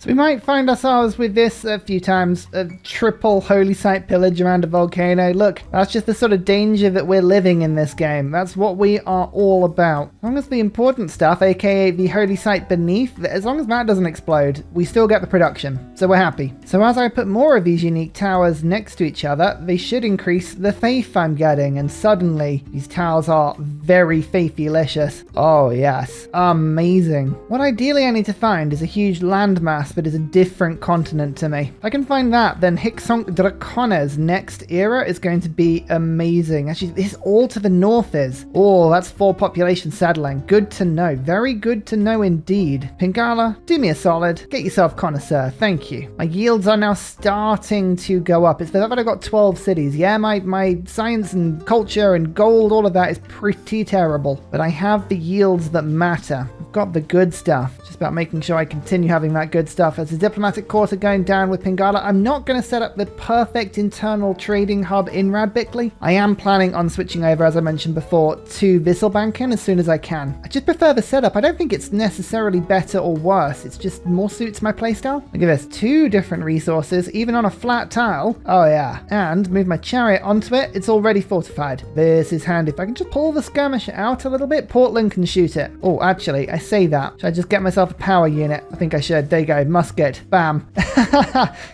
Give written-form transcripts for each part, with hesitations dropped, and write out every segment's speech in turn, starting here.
So we might find ourselves with this a few times, a triple holy site pillage around a volcano. Look, that's just the sort of danger that we're living in this game. That's what we are all about. As long as the important stuff, aka the holy site beneath, as long as that doesn't explode, we still get the production. So we're happy. So as I put more of these unique towers next to each other, they should increase the faith I'm getting, and suddenly these towers are very faithy-licious. Oh yes, amazing. What ideally I need to find is a huge landmass that is a different continent to me. If I can find that, then Hicksonk Dracone's next era is going to be amazing. Actually, this all to the north is. Oh, that's 4 population settling. Good to know. Very good to know indeed. Pingala, do me a solid. Get yourself connoisseur. Thank you. My yields are now starting to go up. It's the fact that I've got 12 cities. Yeah, my science and culture and gold, all of that is pretty terrible. But I have the yields that matter. I've got the good stuff. Just about making sure I continue having that good stuff. As the diplomatic quarter going down with Pingala, I'm not going to set up the perfect internal trading hub in Radbickley. I am planning on switching over, as I mentioned before, to Visselbanken as soon as I can. I just prefer the setup. I don't think it's necessarily better or worse. It's just more suits my playstyle. Look at this. 2 different resources, even on a flat tile. Oh yeah. And move my chariot onto it. It's already fortified. This is handy. If I can just pull the skirmisher out a little bit, Portland can shoot it. Oh, actually, I say that. Should I just get myself a power unit? I think I should. There you go. Musket. Bam.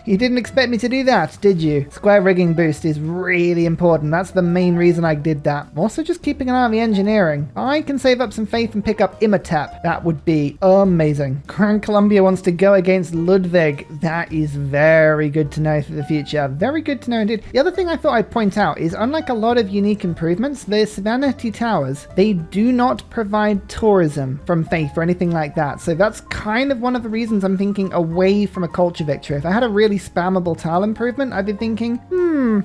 You didn't expect me to do that, did you? Square rigging boost is really important. That's the main reason I did that. I'm also just keeping an eye on the engineering. I can save up some faith and pick up Imhotep. That would be amazing. Grand Columbia wants to go against Ludwig. That is very good to know for the future. Very good to know indeed. The other thing I thought I'd point out is, unlike a lot of unique improvements, the Savanity Towers, they do not provide tourism from faith or anything like that. So that's kind of one of the reasons I'm thinking away from a culture victory. If I had a really spammable tile improvement, I'd be thinking,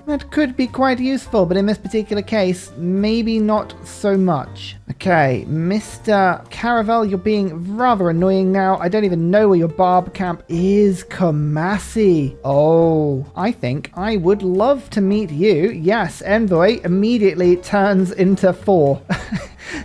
that could be quite useful, but in this particular case, maybe not so much. Okay, Mr. Caravel, you're being rather annoying now. I don't even know where your barb camp is. Kamasi. Oh, I think I would love to meet you. Yes, Envoy immediately turns into 4.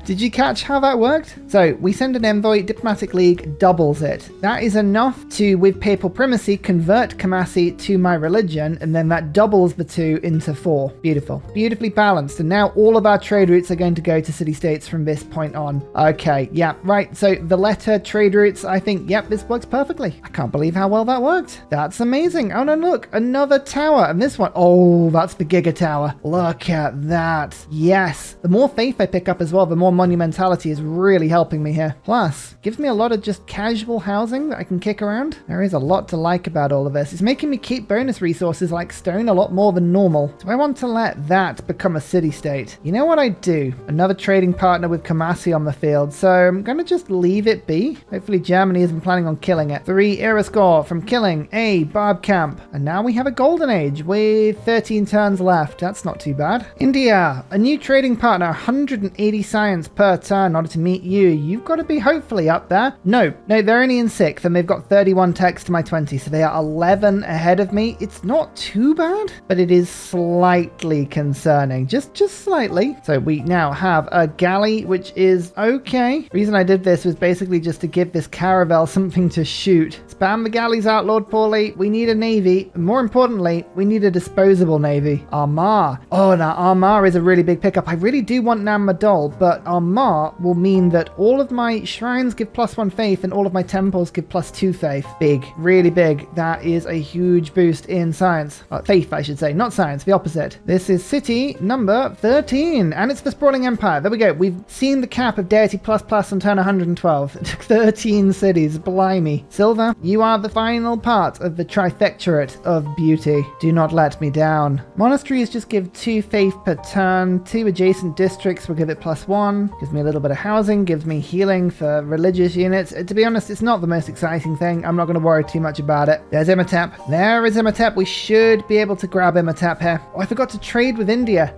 Did you catch how that worked? So we send an envoy, Diplomatic League doubles it. That is enough to, with papal primacy, convert Kamasi to my religion, and then that doubles the 2 into 4. Beautiful. Beautifully balanced. And now all of our trade routes are going to go to city-states from this point on. Okay, yeah, right. So the letter trade routes, I think, yep, this works perfectly. I can't believe how well that worked. That's amazing. Oh no, look, another tower. And this one, oh, that's the Giga Tower. Look at that. Yes. The more faith I pick up as well, the more monumentality is really helping me here. Plus, gives me a lot of just casual housing that I can kick around. There is a lot to like about all of this. It's making me keep bonus resources like stone a lot more than normal. Do I want to let that become a city-state? You know what I do? Another trading partner with Kamasi on the field, so I'm going to just leave it be. Hopefully Germany isn't planning on killing it. 3 era score from killing a barb camp. And now we have a golden age with 13 turns left. That's not too bad. India, a new trading partner, 180 science per turn in order to meet you. You've got to be hopefully up there. No, they're only in 6th and they've got 31 techs to my 20, so they are 11 ahead of me. It's not too bad, but it is slightly concerning. Just slightly. So we now have a galley, which is okay. The reason I did this was basically just to give this caravel something to shoot. Spam the galleys out, Lord Paulie. We need a navy. More importantly, we need a disposable navy. Armar. Oh, now Armar is a really big pickup. I really do want Nam Madol, but Armar will mean that all of my shrines give +1 faith and all of my temples give +2 faith. Big. Really big. That is a huge boost in science. Faith, I should say. Not science. The opposite. This is city number 13. And it's the Sprawling Empire. There we go. We've seen the cap of Deity++ on turn 112. 13 cities. Blimey. Silver, you are the final part of the trifectorate of beauty. Do not let me down. Monasteries just give 2 faith per turn. 2 adjacent districts will give it +1. Gives me a little bit of housing. Gives me healing for religious units. To be honest, it's not the most exciting thing. I'm not going to worry too much about it. There's Imhotep. There is Imhotep. We should be able to grab Imhotep here. Oh, I forgot to trade with India.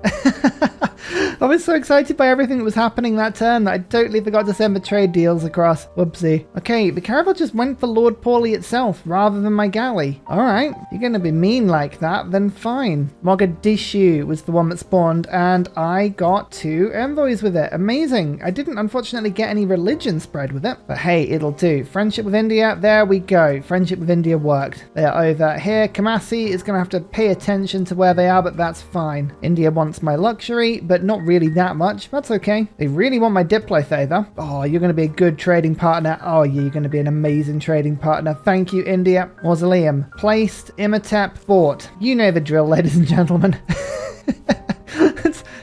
I was so excited by everything that was happening that turn that I totally forgot to send the trade deals across. Whoopsie. Okay, the caravel just went for Lord Paulie itself rather than my galley. Alright, you're going to be mean like that, then fine. Mogadishu was the one that spawned, and I got 2 envoys with it. Amazing. I didn't unfortunately get any religion spread with it, but hey, it'll do. Friendship with India, there we go. Friendship with India worked. They are over here. Kamasi is going to have to pay attention to where they are, but that's fine. India wants my luxury, but not really that much. That's okay. They really want my diplo favor. Oh, you're going to be a good trading partner. Oh, yeah, you're going to be an amazing trading partner. Thank you, India. Mausoleum. Placed. Imatep bought. You know the drill, ladies and gentlemen.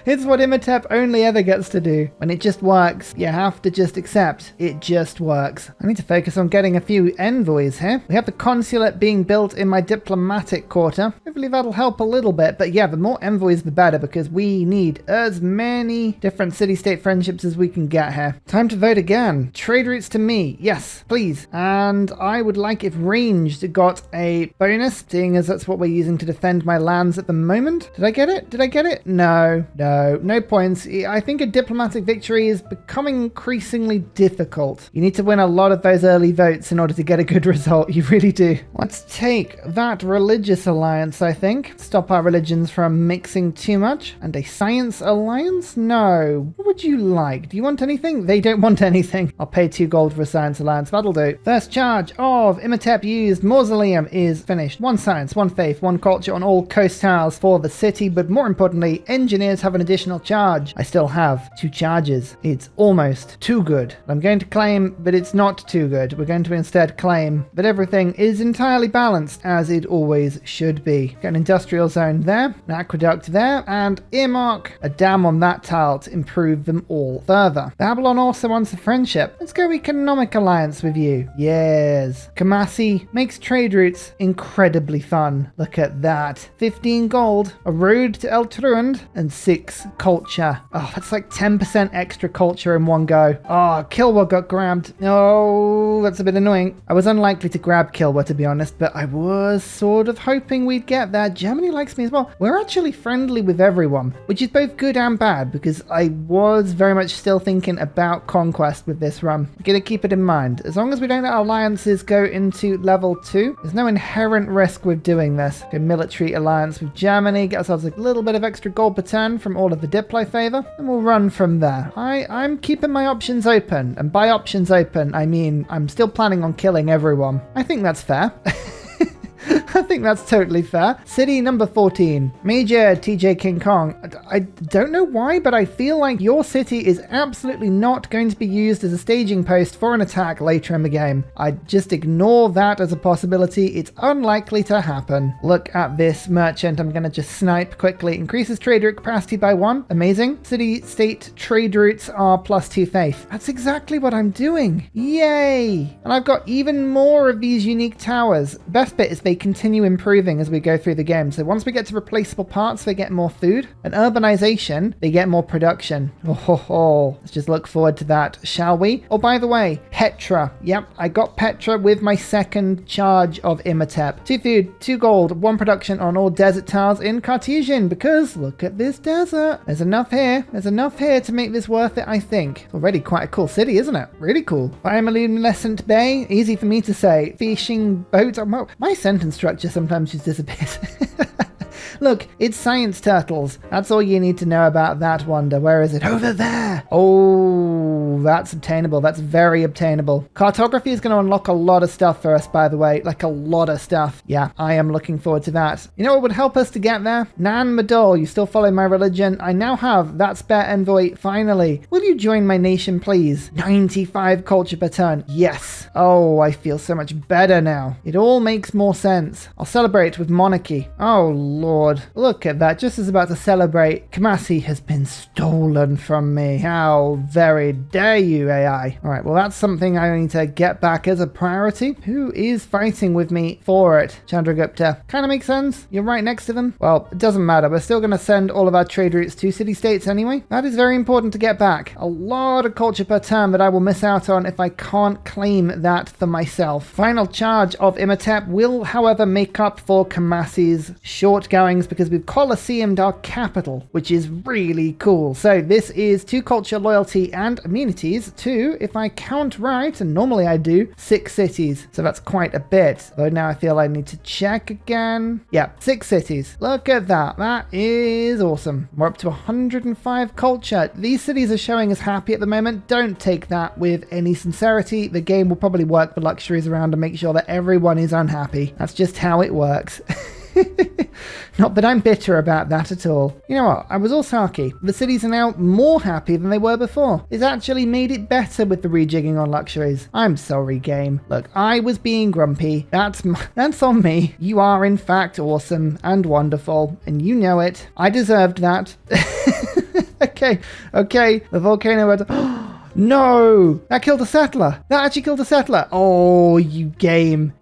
It's what Imatep only ever gets to do. When it just works, you have to just accept it just works. I need to focus on getting a few envoys here. We have the consulate being built in my diplomatic quarter. Hopefully that'll help a little bit. But yeah, the more envoys, the better, because we need as many different city-state friendships as we can get here. Time to vote again. Trade routes to me. Yes, please. And I would like if ranged got a bonus, seeing as that's what we're using to defend my lands at the moment. Did I get it? Did I get it? No. No points. I think a diplomatic victory is becoming increasingly difficult. You need to win a lot of those early votes in order to get a good result. You really do. Let's take that religious alliance, I think. Stop our religions from mixing too much. And a science alliance? No. What would you like? Do you want anything? They don't want anything. I'll pay 2 gold for a science alliance. That'll do. First charge of Imatep used Mausoleum is finished. 1 science, 1 faith, 1 culture on all coast tiles for the city, but more importantly, engineers have an additional charge. I still have 2 charges. It's almost too good. I'm going to claim that it's not too good. We're going to instead claim that everything is entirely balanced as it always should be. Got an industrial zone there, an aqueduct there, and earmark a dam on that tile to improve them all further. Babylon also wants a friendship. Let's go economic alliance with you. Yes. Kamasi makes trade routes incredibly fun. Look at that. 15 gold, a road to El Truand, and 6 culture. Oh, that's like 10% extra culture in one go. Oh, Kilwa got grabbed. Oh, that's a bit annoying. I was unlikely to grab Kilwa, to be honest, but I was sort of hoping we'd get there. Germany likes me as well. We're actually friendly with everyone, which is both good and bad, because I was very much still thinking about conquest with this run. I'm gonna keep it in mind. As long as we don't let our alliances go into level 2, there's no inherent risk with doing this. Okay, military alliance with Germany, get ourselves a little bit of extra gold per turn from all of the diplo favor, and we'll run from there. I'm keeping my options open, and by options open, I mean I'm still planning on killing everyone. I think that's fair. I think that's totally fair. City number 14. Major TJ King Kong. I don't know why, but I feel like your city is absolutely not going to be used as a staging post for an attack later in the game. I just ignore that as a possibility. It's unlikely to happen. Look at this merchant. I'm going to just snipe quickly. Increases trade route capacity by 1. Amazing. City-state trade routes are +2 faith. That's exactly what I'm doing. Yay! And I've got even more of these unique towers. Best bit is they continue improving as we go through the game. So once we get to replaceable parts, they get more food. And urbanization, they get more production. Let's just look forward to that, shall we? Oh, by the way, Petra. Yep, I got Petra with my second charge of Imatep. 2 food, 2 gold, 1 production on all desert tiles in Cartesian, because look at this desert. There's enough here. There's enough here to make this worth it, I think. It's already quite a cool city, isn't it? Really cool. Bioluminescent Bay, easy for me to say. Fishing boat. Oh, my sentence structure sometimes just disappears. Look, it's science turtles. That's all you need to know about that wonder. Where is it? Over there. Oh, that's obtainable. That's very obtainable. Cartography is going to unlock a lot of stuff for us, by the way. Like a lot of stuff. Yeah, I am looking forward to that. You know what would help us to get there? Nan Madol, you still follow my religion? I now have that spare envoy, finally. Will you join my nation, please? 95 culture per turn. Yes. Oh, I feel so much better now. It all makes more sense. I'll celebrate with monarchy. Oh, Lord. Look at that. Just as about to celebrate, Kamasi has been stolen from me. How very dare you, AI. Alright, well that's something I need to get back as a priority. Who is fighting with me for it? Chandragupta. Kind of makes sense. You're right next to them. Well, it doesn't matter. We're still going to send all of our trade routes to city-states anyway. That is very important to get back. A lot of culture per turn that I will miss out on if I can't claim that for myself. Final charge of Imatep will, however, make up for Kamasi's short-going things because we've Colosseumed our capital, which is really cool. So this is 2 culture, loyalty, and immunities to, if I count right, and normally I do, 6 cities. So that's quite a bit. Though now I feel I need to check again. Yeah, 6 cities. Look at that. That is awesome. We're up to 105 culture. These cities are showing us happy at the moment. Don't take that with any sincerity. The game will probably work the luxuries around and make sure that everyone is unhappy. That's just how it works. Not that I'm bitter about that at all. You know what? I was all sarky. The cities are now more happy than they were before. It's actually made it better with the rejigging on luxuries. I'm sorry, game. Look, I was being grumpy. That's on me. You are in fact awesome and wonderful, and you know it. I deserved that. Okay. The volcano had... No! That killed a settler! That actually killed a settler! Oh, you game!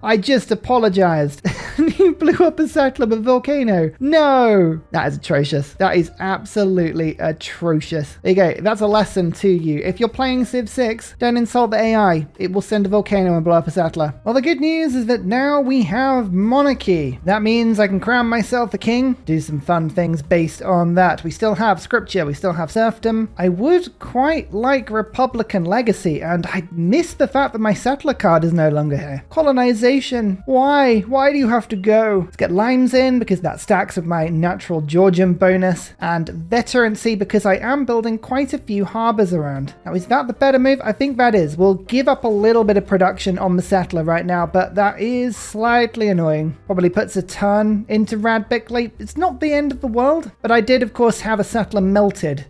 I just apologized. You blew up a settler with a volcano! No! That is atrocious. That is absolutely atrocious. There you go. That's a lesson to you. If you're playing Civ 6, don't insult the AI. It will send a volcano and blow up a settler. Well, the good news is that now we have monarchy. That means I can crown myself the king, do some fun things based on that. We still have scripture, we still have serfdom. I would quite like Republican legacy, and I miss the fact that my settler card is no longer here. Colonization. Why do you have to go? Let's get limes in because that stacks with my natural Georgian bonus, and veterancy because I am building quite a few harbors around. Now, is that the better move? I think that is. We'll give up a little bit of production on the settler right now, but that is slightly annoying. Probably puts a ton into Rad Bickley. It's not the end of the world, but I did, of course, have a settler melted.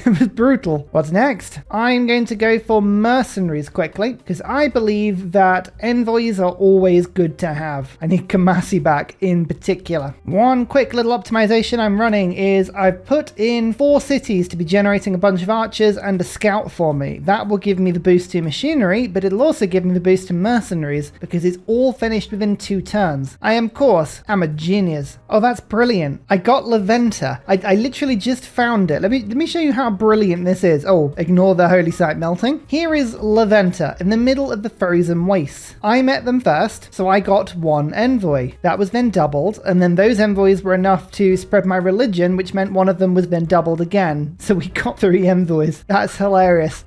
It was brutal. What's next? I'm going to go for mercenaries quickly because I believe that envoys are always good to have. I need Kamasi back in particular. One quick little optimization I'm running is I've put in 4 cities to be generating a bunch of archers and a scout for me. That will give me the boost to machinery, but it'll also give me the boost to mercenaries because it's all finished within 2 turns. I am, of course, am a genius. Oh, that's brilliant. I got Laventa. I literally just found it. Let me show you how brilliant this is. Oh, ignore the holy site melting. Here is Laventa in the middle of the frozen wastes. I met them first, so I got 1 envoy. That was then doubled, and then those envoys were enough to spread my religion, which meant one of them was then doubled again. So we got 3 envoys. That's hilarious.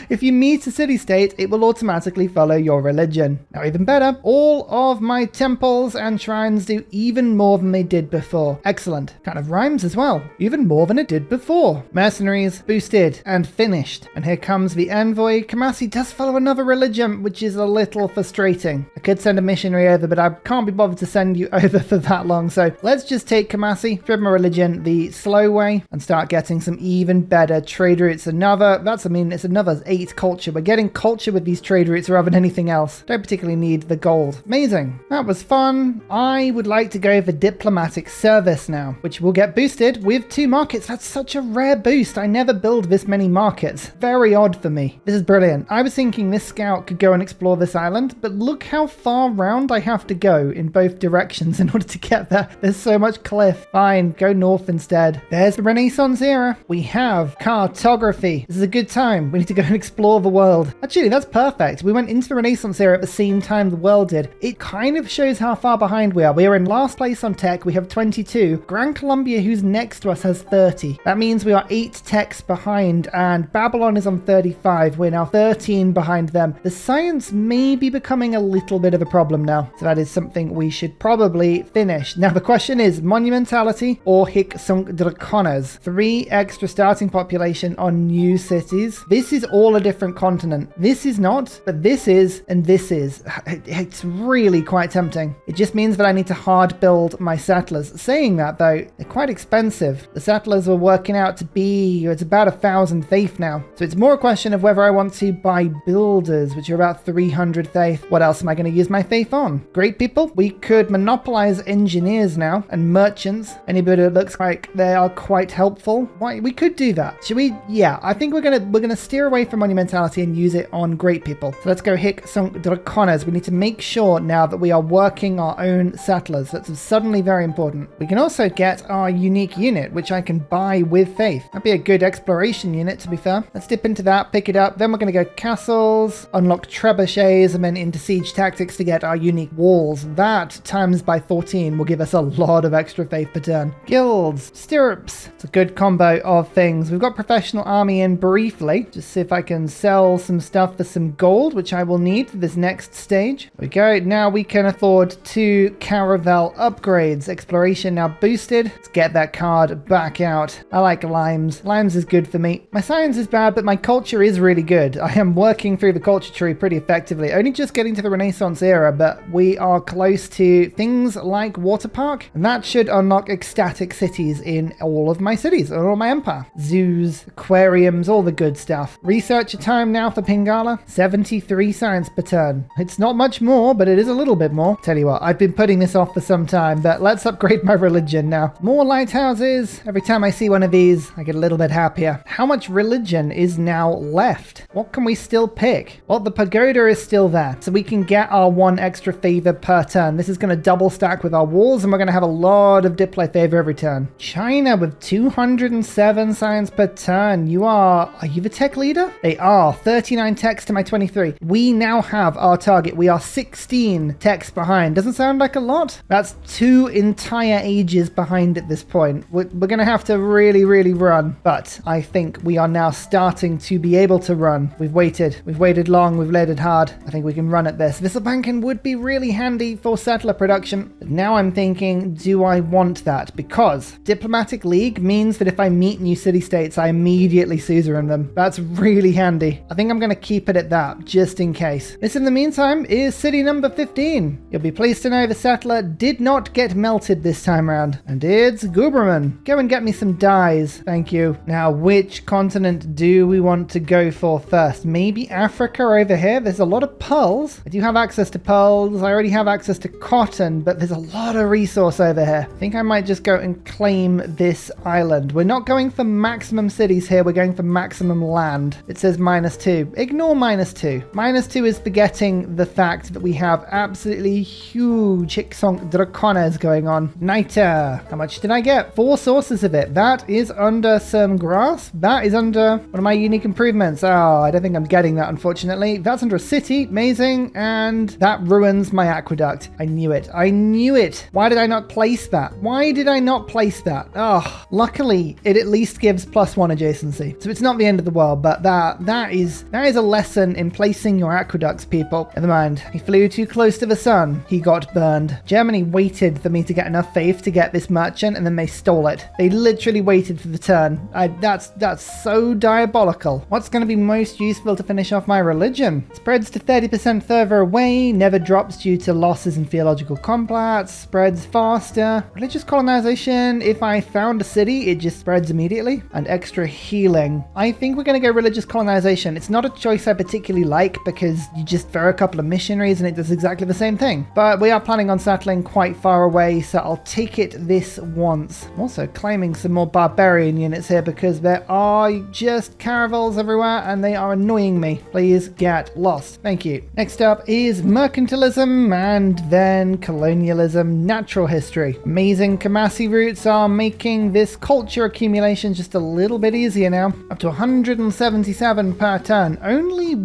If you meet a city-state, it will automatically follow your religion. Now, even better, all of my temples and shrines do even more than they did before. Excellent. Kind of rhymes as well. Even more than it did before. Mercenaries boosted and finished. And here comes the envoy. Kamasi does follow another religion, which is a little frustrating. I could send a missionary over, but I can't be bothered to send you over for that long. So let's just take Kamasi, spread my religion the slow way, and start getting some even better trade routes. It's another 8 culture. We're getting culture with these trade routes rather than anything else. Don't particularly need the gold. Amazing. That was fun. I would like to go for diplomatic service now, which will get boosted with 2 markets. That's such a rare boost. I never build this many markets. Very odd for me. This is brilliant. I was thinking this scout could go and explore this island, but look how far round I have to go in both directions in order to get there. There's so much cliff. Fine, go north instead. There's the Renaissance era. We have cartography. This is a good time. We need to go and explore the world. Actually, that's perfect. We went into the Renaissance era at the same time the world did. It kind of shows how far behind we are. We are in last place on tech. We have 22. Gran Colombia, who's next to us, has 30. That means we are 8 techs behind, and Babylon is on 35. We're now 13 behind them. The science may be becoming a little bit of a problem now, so that is something we should probably finish. Now, the question is monumentality or hic sunt dracones. 3 extra starting population on new cities. This is all a different continent. This is not, but this is, and this is. It's really quite tempting. It just means that I need to hard build my settlers. Saying that though, they're quite expensive. The settlers were working out to be, it's about 1,000 faith now. So it's more a question of whether I want to buy builders, which are about 300 faith. What else am I going to use my faith on? Great people. We could monopolize engineers now and merchants. Anybody that looks like they are quite helpful. Why? We could do that. Should we? Yeah, I think we're gonna steer away from monumentality and use it on great people. So let's go hic some dracones. We need to make sure now that we are working our own settlers. That's suddenly very important. We can also get our unique unit, which I can buy with faith. That'd be a good exploration unit, to be fair. Let's dip into that, pick it up. Then we're going to go castles, unlock trebuchets, and then into siege tactics to get our unique walls. That times by 14 will give us a lot of extra faith per turn. Guilds, stirrups. It's a good combo of things. We've got professional army in briefly. Just see if I can sell some stuff for some gold, which I will need for this next stage. There we go. Now we can afford 2 caravel upgrades. Exploration now boosted. Let's get that card back out. I like limes. Limes is good for me. My science is bad, but my culture is really good. I am working through the culture tree pretty effectively. Only just getting to the Renaissance era, but we are close to things like Water Park, and that should unlock ecstatic cities in all of my cities, all of my empire. Zoos, aquariums, all the good stuff. Researcher time now for Pingala. 73 science per turn. It's not much more, but it is a little bit more. Tell you what, I've been putting this off for some time, but let's upgrade my religion now. More lighthouses. Every time I see one of these, I get a little bit happier. How much religion is now left? What can we still pick? Well, the pagoda is still there, so we can get our 1 extra favor per turn. This is going to double stack with our walls, and we're going to have a lot of diplo favor every turn. China with 207 science per turn. Are you the tech leader? They are. 39 techs to my 23. We now have our target. We are 16 techs behind. Doesn't sound like a lot. That's 2 entire ages behind at this point. We're going to have to really, really run, but I think we are now starting to be able to run. We've waited long, we've laid it hard. I think we can run at this. Visselbanken would be really handy for settler production, but now I'm thinking, do I want that? Because diplomatic league means that if I meet new city-states, I immediately suzerain them. That's really handy. I think I'm going to keep it at that, just in case. This, in the meantime, is city number 15. You'll be pleased to know the settler did not get melted this time around, and it's Guberman. Go and get me some dyes. Thank you. Now, which continent do we want to go for first? Maybe Africa over here? There's a lot of pearls. I do have access to pearls. I already have access to cotton, but there's a lot of resource over here. I think I might just go and claim this island. We're not going for maximum cities here. We're going for maximum land. It says -2. Ignore -2. -2 is forgetting the fact that we have absolutely huge Hicksonk Dracones going on. Niter. How much did I get? 4 sources of it. That is under some grass. That is under one of my unique improvements. Oh, I don't think I'm getting that, unfortunately. That's under a city. Amazing. And that ruins my aqueduct. I knew it. I knew it. Why did I not place that? Why did I not place that? Oh, luckily, it at least gives +1 adjacency. So it's not the end of the world, but that is a lesson in placing your aqueducts, people. Never mind. He flew too close to the sun. He got burned. Germany waited for me to get enough faith to get this merchant, and then they stole it. They literally waited for the turn. That's so diabolical. What's going to be most useful to finish off my religion? Spreads to 30% further away, never drops due to losses in theological complats, spreads faster. Religious colonization, if I found a city, it just spreads immediately. And extra healing. I think we're going to go religious colonization. It's not a choice I particularly like because you just throw a couple of missionaries and it does exactly the same thing. But we are planning on settling quite far away, so I'll take it this once. I'm also claiming some more barbarian units here because there are just caravels everywhere and they are annoying me. Please get lost. Thank you. Next up is mercantilism and then colonialism, natural history. Amazing Kamasi routes are making this culture accumulation just a little bit easier now. Up to 177 per turn. Only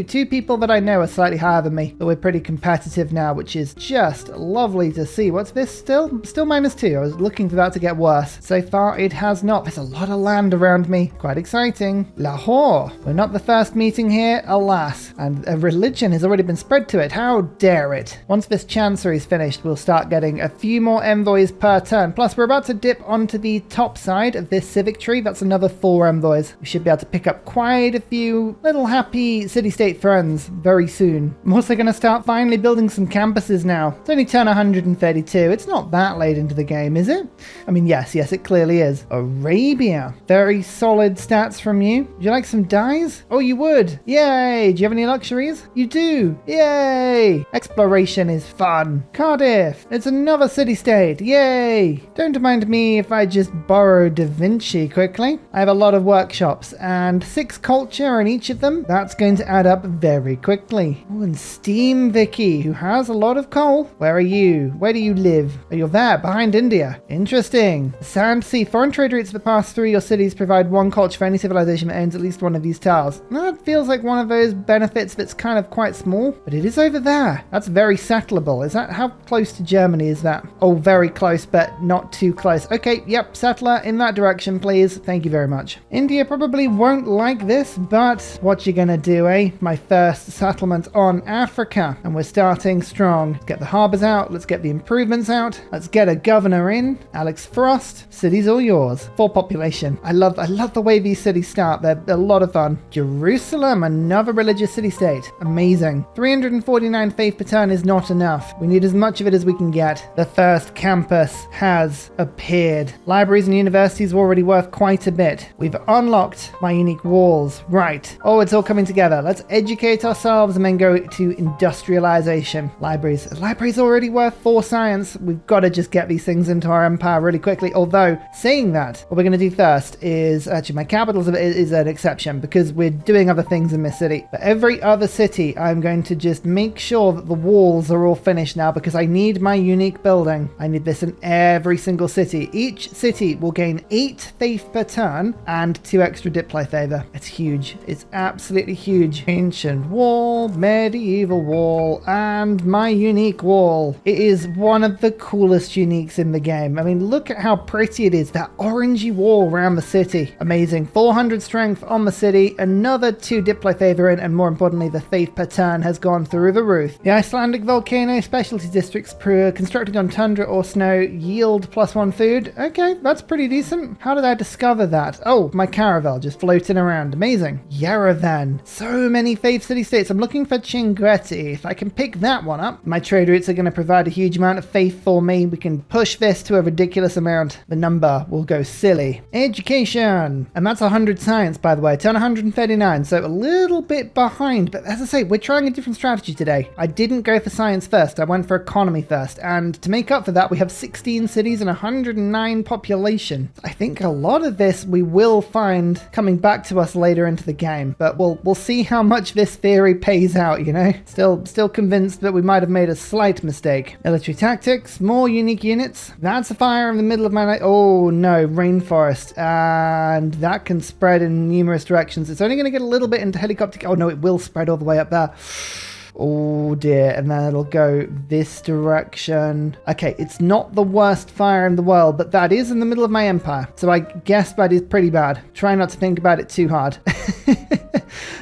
two people that I know are slightly higher than me, but we're pretty competitive now, which is just lovely to see. What's this still? Still -2. I was looking for that to get worse. So far, it has not. There's a lot of land around me. Quite exciting. Lahore. We're not the first meeting here, alas. And a religion has already been spread to it. How dare it? Once this chancery is finished, we'll start getting a few more envoys per turn. Plus, we're about to dip onto the top side of this civic tree. That's another 4 envoys. We should be able to pick up quite a few little happy city-state friends very soon. I'm also going to start finally building some campuses now. It's only turn 132. It's not that late into the game, is it? I mean, yes, it clearly is. Arabia. Very solid stats from you. Would you like some dyes? Oh, you would. Yay. Do you have any luxuries? You do. Yay. Exploration is fun. Cardiff. It's another city-state. Yay. Don't mind me if I just borrow Da Vinci quickly. I have a lot of workshops and and 6 culture in each of them. That's going to add up very quickly. Oh, and Steam Vicky, who has a lot of coal. Where are you? Where do you live? Oh, you're there, behind India. Interesting. Sand Sea. Foreign trade routes that pass through your cities provide 1 culture for any civilization that owns at least one of these tiles. That feels like one of those benefits that's kind of quite small, but it is over there. That's very settleable. Is that, how close to Germany is that? Oh, very close, but not too close. Okay, yep, settler in that direction, please. Thank you very much. India probably won't like this, but what you gonna do, eh? My first settlement on Africa, and we're starting strong. Let's get the harbors out. Let's get the improvements out. Let's get a governor in. Alex Frost. City's all yours. Full population. I love the way these cities start. They're a lot of fun. Jerusalem, another religious city-state. Amazing. 349 faith per turn is not enough. We need as much of it as we can get. The first campus has appeared. Libraries and universities are already worth quite a bit. We've unlocked my unique walls. Right. Oh, it's all coming together. Let's educate ourselves and then go to industrialization. Libraries. Libraries already worth 4 science. We've got to just get these things into our empire really quickly. Although, saying that, what we're going to do first is, actually my capital is an exception because we're doing other things in this city. For every other city, I'm going to just make sure that the walls are all finished now because I need my unique building. I need this in every single city. Each city will gain 8 faith per turn and 2 extra diplo favor. It's huge. It's absolutely huge. Ancient wall, medieval wall, and my unique wall. It is one of the coolest uniques in the game. I mean, look at how pretty it is. That orangey wall around the city. Amazing. 400 strength on the city, another 2 diplo favor in, and more importantly, the faith per turn has gone through the roof. The Icelandic volcano specialty districts constructed on tundra or snow yield +1 food. Okay, that's pretty decent. How did I discover that? Oh, my caravel just floating around. Amazing. Yerevan. So many faith city-states. I'm looking for Chinguetti. If I can pick that one up, my trade routes are going to provide a huge amount of faith for me. We can push this to a ridiculous amount. The number will go silly. Education. And that's 100 science, by the way. Turn 139, so a little bit behind. But as I say, we're trying a different strategy today. I didn't go for science first. I went for economy first. And to make up for that, we have 16 cities and 109 population. I think a lot of this we will find coming back to us later into the game. But we'll see how much this theory pays out, you know? Still convinced that we might have made a slight mistake. Military tactics, more unique units. That's a fire in the middle of my night. Oh no, rainforest. And that can spread in numerous directions. It's only going to get a little bit into helicopter. Oh no, it will spread all the way up there. Oh dear, and then it'll go this direction. Okay, it's not the worst fire in the world, but that is in the middle of my empire. So I guess that is pretty bad. Try not to think about it too hard.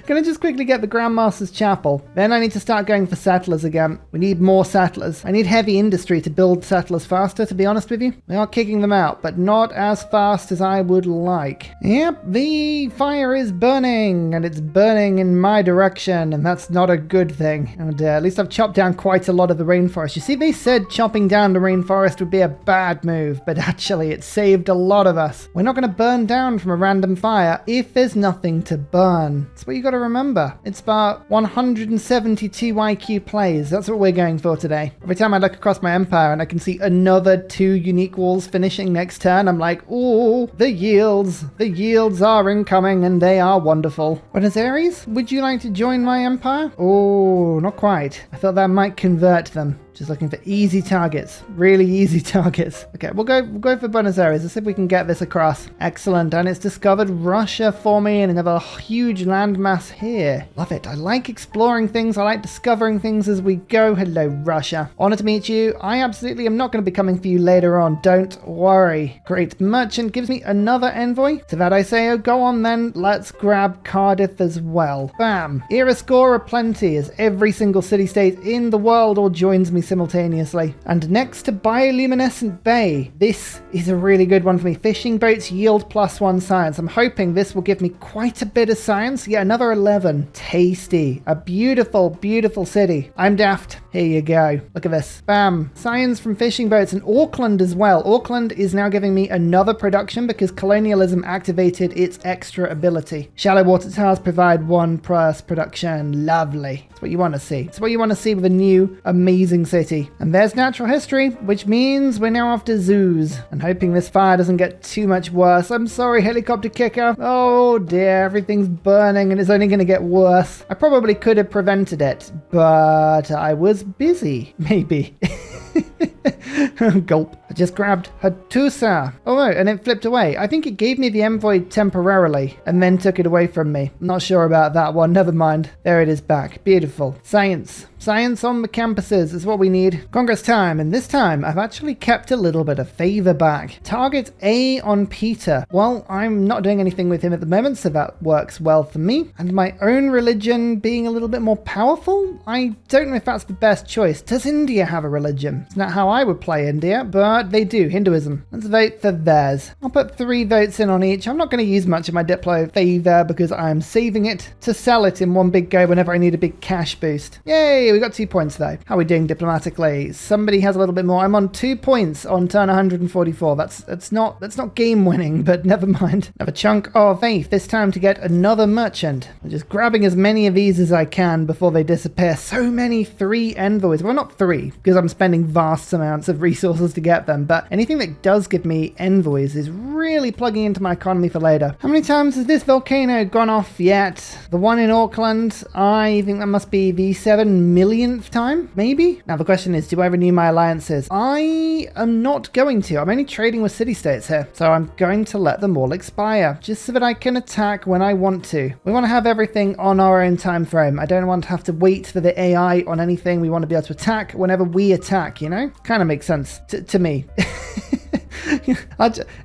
Gonna just quickly get the Grandmaster's Chapel. Then I need to start going for settlers again. We need more settlers. I need heavy industry to build settlers faster, to be honest with you. We are kicking them out, but not as fast as I would like. Yep, the fire is burning, and it's burning in my direction, and that's not a good thing. Oh dear, at least I've chopped down quite a lot of the rainforest. You see, they said chopping down the rainforest would be a bad move, but actually it saved a lot of us. We're not going to burn down from a random fire if there's nothing to burn. That's what you got to remember. It's about 172 IQ plays. That's what we're going for today. Every time I look across my empire and I can see another 2 unique walls finishing next turn, I'm like, oh, the yields are incoming and they are wonderful. Buenos Aires, would you like to join my empire? Oh, not quite. I thought that might convert them. Just looking for easy targets. Really easy targets. Okay, we'll go for Buenos Aires. Let's see if we can get this across. Excellent. And it's discovered Russia for me and another huge landmass here. Love it. I like exploring things. I like discovering things as we go. Hello, Russia. Honor to meet you. I absolutely am not going to be coming for you later on. Don't worry. Great. Merchant gives me another envoy. To that I say, oh, go on then. Let's grab Cardiff as well. Bam. Era score aplenty as every single city-state in the world all joins me simultaneously. And next to Bioluminescent Bay, this is a really good one for me. Fishing boats yield +1 science. I'm hoping this will give me quite a bit of science. Yeah, another 11. Tasty. A beautiful, beautiful city. I'm daft. Here you go. Look at this. Bam. Science from fishing boats and Auckland as well. Auckland is now giving me another production because colonialism activated its extra ability. Shallow water tiles provide 1 plus production. Lovely. That's It's what you want to see. It's what you want to see with a new, amazing city. And there's natural history, which means we're now off to zoos. And hoping this fire doesn't get too much worse. I'm sorry, helicopter kicker. Oh dear, everything's burning and it's only going to get worse. I probably could have prevented it, but I was busy. Maybe. Gulp. I just grabbed Hattusa. Oh no, and it flipped away. I think it gave me the envoy temporarily and then took it away from me. Not sure about that one. Never mind. There it is back. Beautiful. Science. Science on the campuses is what we need. Congress time, and this time I've actually kept a little bit of favor back. Target A on Peter. Well, I'm not doing anything with him at the moment, so that works well for me. And my own religion being a little bit more powerful? I don't know if that's the best choice. Does India have a religion? It's not how I would play India, but they do. Hinduism. Let's vote for theirs. I'll put 3 votes in on each. I'm not going to use much of my Diplo favor because I'm saving it to sell it in one big go whenever I need a big cash boost. Yay! We got 2 points though. How are we doing diplomatically? Somebody has a little bit more. I'm on 2 points on turn 144. That's not game winning, but never mind. Have a chunk of faith this time to get another merchant. I'm just grabbing as many of these as I can before they disappear. So many 3 envoys. Well, not 3 because I'm spending vast amounts of resources to get them, but anything that does give me envoys is really plugging into my economy for later. How many times has this volcano gone off yet? The one in Auckland, I think that must be the 7 millionth time, maybe? Now the question is, do I renew my alliances? I am not going to. I'm only trading with city-states here, so I'm going to let them all expire, just so that I can attack when I want to. We want to have everything on our own time frame. I don't want to have to wait for the AI on anything. We want to be able to attack whenever we attack, you know? Kind of makes sense to me.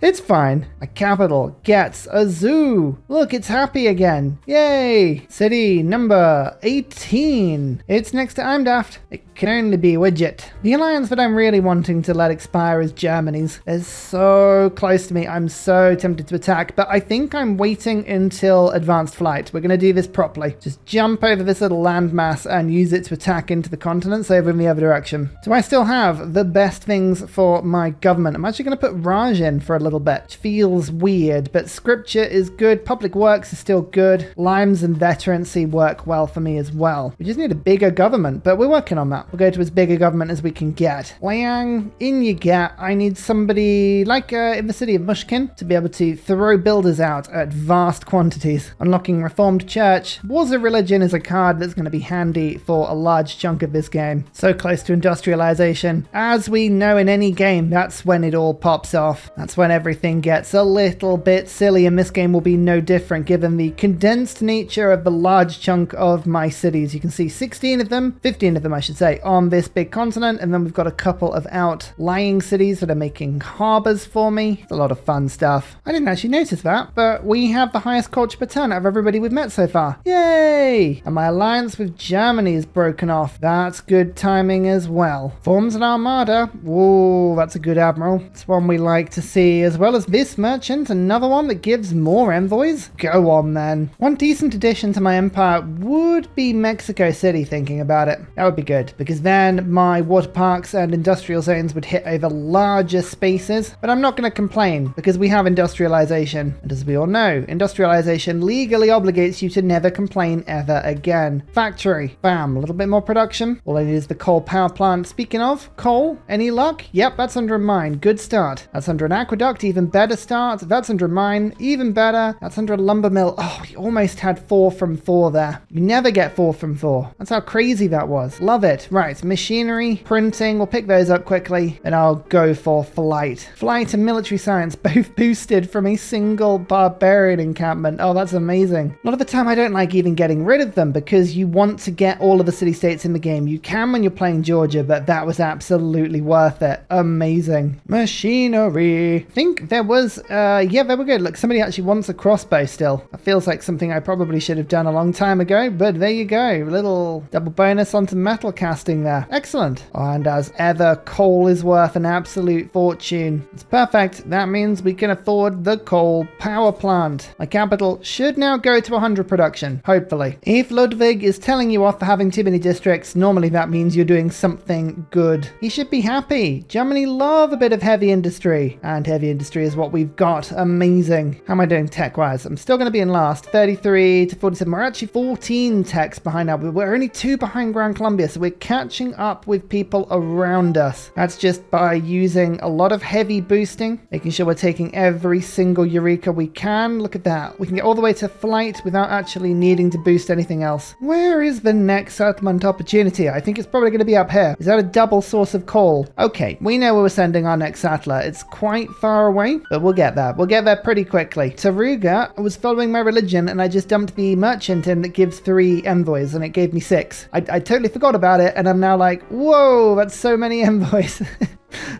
It's fine. My capital gets a zoo. Look, it's happy again. Yay! City number 18. It's next to I'm Daft. It can only be a widget. The alliance that I'm really wanting to let expire is Germany's. It's so close to me. I'm so tempted to attack, but I think I'm waiting until advanced flight. We're going to do this properly. Just jump over this little landmass and use it to attack into the continents over in the other direction. Do I still have the best things for my government? I'm actually going to put Raj in for a little bit. Which feels weird, but scripture is good. Public works is still good. Limes and veterancy work well for me as well. We just need a bigger government, but we're working on that. We'll go to as big a government as we can get. Liang, in you get. I need somebody like in the city of Mushkin to be able to throw builders out at vast quantities. Unlocking Reformed Church. Wars of Religion is a card that's going to be handy for a large chunk of this game. So close to industrialization. As we know in any game, that's when it all pops off. That's when everything gets a little bit silly, and this game will be no different given the condensed nature of the large chunk of my cities. You can see 16 of them, 15 of them I should say, on this big continent, and then we've got a couple of outlying cities that are making harbors for me. It's a lot of fun stuff. I didn't actually notice that, but we have the highest culture per turn out of everybody we've met so far. Yay! And my alliance with Germany is broken off. That's good timing as well. Forms an armada. Whoa, that's a good admiral. It's one we like to see, as well as this merchant, another one that gives more envoys. Go on then. One decent addition to my empire would be Mexico City, thinking about it. That would be good, because then my water parks and industrial zones would hit over larger spaces, but I'm not going to complain because we have industrialization, and as we all know, industrialization legally obligates you to never complain ever again. Factory, bam, a little bit more production. All I need is the coal power plant. Speaking of coal, any luck? Yep, that's under a mine. Good start. That's under an aqueduct, even better start. That's under a mine, even better. That's under a lumber mill. Oh, we almost had 4 from 4 there. You never get 4 from 4. That's how crazy that was. Love it. Right, machinery, printing, we'll pick those up quickly, and I'll go for flight. Flight and military science both boosted from a single barbarian encampment. Oh, that's amazing. A lot of the time I don't like even getting rid of them because you want to get all of the city-states in the game. You can when you're playing Georgia, but that was absolutely worth it. Amazing. Machinery. I think there was, yeah, they were good. Look, somebody actually wants a crossbow still. That feels like something I probably should have done a long time ago, but there you go. A little double bonus onto metal casting there. Excellent. Oh, and as ever, coal is worth an absolute fortune. It's perfect. That means we can afford the coal power plant. My capital should now go to 100 production, hopefully. If Ludwig is telling you off for having too many districts, normally that means you're doing something good. He should be happy. Germany love a bit of heavy industry. industry. And heavy industry is what we've got. Amazing. How am I doing tech-wise? I'm still going to be in last. 33 to 47. We're actually 14 techs behind now. We're only 2 behind Gran Colombia, so we're catching up with people around us. That's just by using a lot of heavy boosting, making sure we're taking every single Eureka we can. Look at that. We can get all the way to flight without actually needing to boost anything else. Where is the next settlement opportunity? I think it's probably going to be up here. Is that a double source of coal? Okay, we know where we're sending our next settler. It's quite far away, but we'll get there. We'll get there pretty quickly. Taruga was following my religion, and I just dumped the merchant in that gives 3 envoys, and it gave me 6. I totally forgot about it, and I'm now like, whoa, that's so many envoys.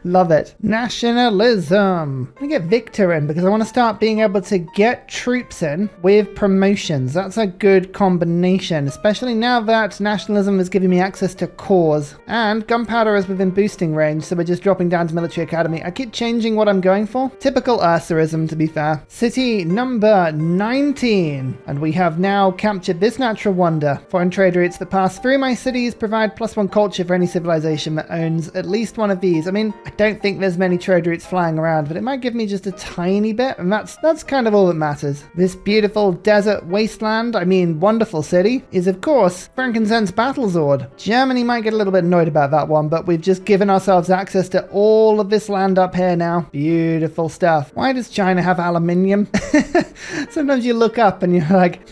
Love it. Nationalism. I'm gonna get Victor in because I want to start being able to get troops in with promotions. That's a good combination, especially now that nationalism is giving me access to cores. And gunpowder is within boosting range, so we're just dropping down to military academy. I keep changing what I'm going for. Typical Ursaism, to be fair. City number 19. And we have now captured this natural wonder. Foreign trade routes that pass through my cities provide +1 culture for any civilization that owns at least one of these. I mean, I don't think there's many trade routes flying around, but it might give me just a tiny bit, and that's kind of all that matters. This beautiful desert wasteland, I mean wonderful city, is of course Frankincense Battlezord. Germany might get a little bit annoyed about that one, but we've just given ourselves access to all of this land up here now. Beautiful stuff. Why does China have aluminium? Sometimes you look up and you're like,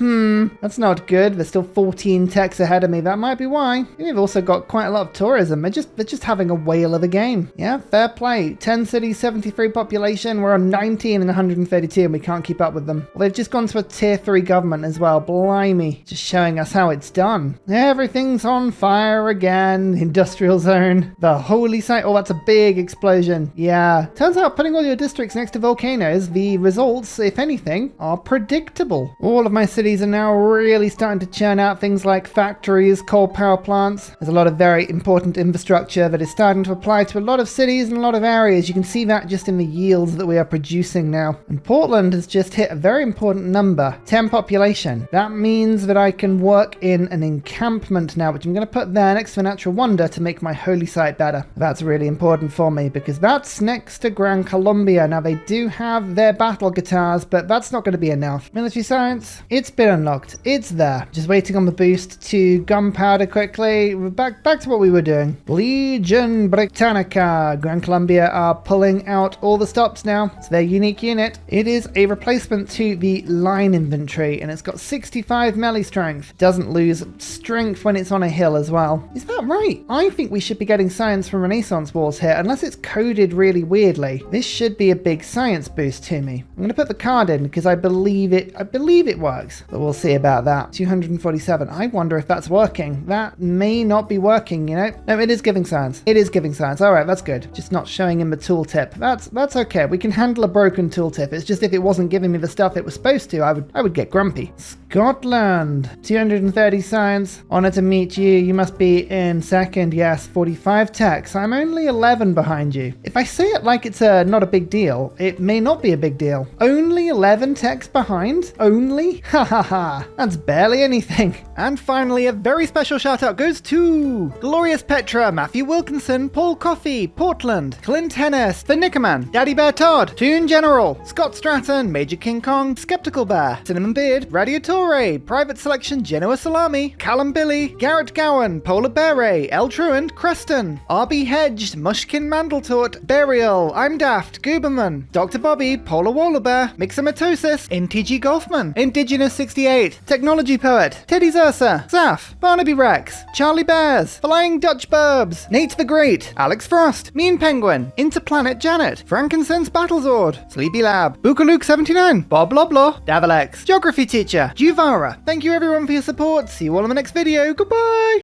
that's not good. There's still 14 techs ahead of me. That might be why. We've also got quite a lot of tourism. They're just having a whale of a game. Yeah, fair play. 10 cities, 73 population. We're on 19 and 132 and we can't keep up with them. Well, they've just gone to a tier 3 government as well. Blimey. Just showing us how it's done. Everything's on fire again. Industrial zone. The holy site. Oh, that's a big explosion. Yeah. Turns out putting all your districts next to volcanoes, the results, if anything, are predictable. All of my cities are now really starting to churn out things like factories, coal power plants. There's a lot of very important infrastructure that is starting to apply to a lot of cities and a lot of areas. You can see that just in the yields that we are producing now. And Portland has just hit a very important number, 10 population. That means that I can work in an encampment now, which I'm going to put there next to a natural wonder to make my holy site better. That's really important for me because that's next to Gran Colombia. Now they do have their battle guitars, but that's not going to be enough. Military science, it's been unlocked. It's there. Just waiting on the boost to gunpowder quickly. Back to what we were doing. Legion Britannica. Gran Colombia are pulling out all the stops now. It's their unique unit. It is a replacement to the line infantry, and it's got 65 melee strength. Doesn't lose strength when it's on a hill as well. Is that right? I think we should be getting science from Renaissance Wars here, unless it's coded really weirdly. This should be a big science boost to me. I'm going to put the card in because I believe it works, but we'll see about that. 247. I wonder if that's working. That may not be working, you know? No, it is giving science. It is giving science. All right, that's good. Just not showing him the tooltip. That's okay. We can handle a broken tooltip. It's just if it wasn't giving me the stuff it was supposed to, I would get grumpy. Scotland. 230 science. Honor to meet you. You must be in second. Yes, 45 techs. I'm only 11 behind you. If I say it like it's not a big deal, it may not be a big deal. Only 11 techs behind? Only? Ha ha ha. That's barely anything. And finally, a very special shout out goes to Glorious Petra, Matthew Wilkinson, Paul Coffey, Portland, Clint Hennis, The Nickerman, Daddy Bear Todd, Toon General, Scott Stratton, Major King Kong, Skeptical Bear, Cinnamon Beard, Radiatore, Private Selection, Genoa Salami, Callum Billy, Garrett Gowan, Polar Beret, El Truant, Creston, RB Hedged, Mushkin Mandletort, Burial, I'm Daft, Gooberman, Dr. Bobby, Polar Waller Bear, Mixomatosis, NTG Golfman, Indigenous 68, Technology Poet, Teddy Zursa, Zaf, Barnaby Rex, Charlie Bears, Flying Dutch Burbs, Nate the Great, Alex Frost, Mean Penguin, Interplanet Janet, Frankincense Battlezord, Sleepy Lab, Bookaluk 79, Bob Loblaw, Davalex, Geography Teacher, Juvara. Thank you everyone for your support. See you all in the next video. Goodbye!